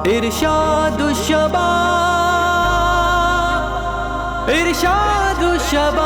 ارشاد الشباب، ارشاد الشباب،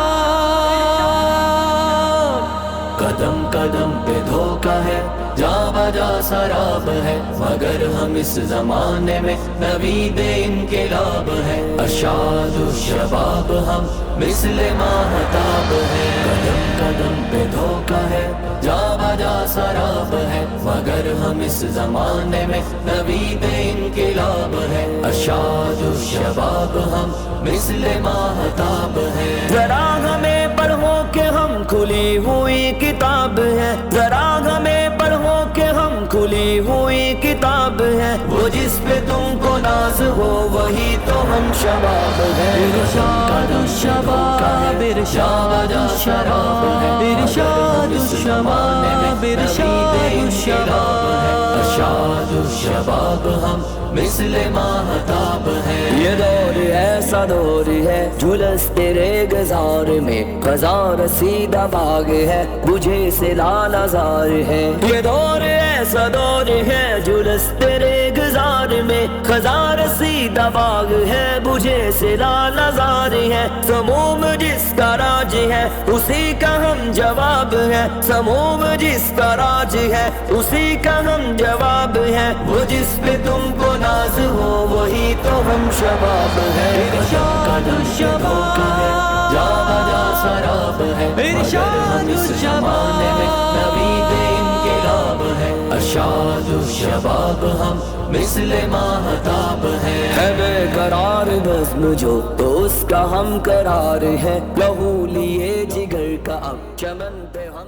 قدم قدم پہ دھوکہ ہے، جا بجا سراب ہے، مگر ہم اس زمانے میں نوید انقلاب ہے۔ ارشاد الشباب ہم مثل ماہتاب ہے، قدم قدم پہ دھوکہ ہے، جا بجا سراب ہے، مگر ہم اس زمانے میں نوید انقلاب ہے۔ ارشاد الشباب ہم مثل ماہتاب ہے۔ ذرا ہمیں پڑھو کہ ہم کھلی ہوئی کتاب ہے، ذرا ہمیں پڑھو کہ ہم کھلی ہوئی کتاب ہے، وہ جس پہ تم کو ناز ہو وہی تو ہم شباب ہے۔ ارشاد الشباب، ارشاد الشباب، ارشاد الشباب، ارشاد الشباب، ارشاد الشباب ہم مثل ماہتاب ہے۔ یہ دور ایسا دور ہے، جلس تیرے گزار میں خزاں رسیدہ باغ ہے، بجھے سے لال ازار ہے۔ یہ دور ایسا دور ہے، جلس تیرے گزار میں خزاں رسیدہ باغ ہے، بجھے سے لال ازار ہے۔ سموم جس کا راج ہے اسی کا ہم جواب ہے، سموم جس کا راج ہے اسی کا ہم جواب ہے، وہ جس پہ تم کو ناز ہو وہی تو ہم شباب ہے۔ ارشاد الشباب، جا بجا سراب ہے، ارشاد الشباب میں نوید انقلاب ہے۔ ارشاد الشباب ہم مثل ماہتاب ہے۔ ہے بے قرار بزم جو تو اس کا ہم قرار ہے، لہو لیے جگر کا اب چمن پہ ہم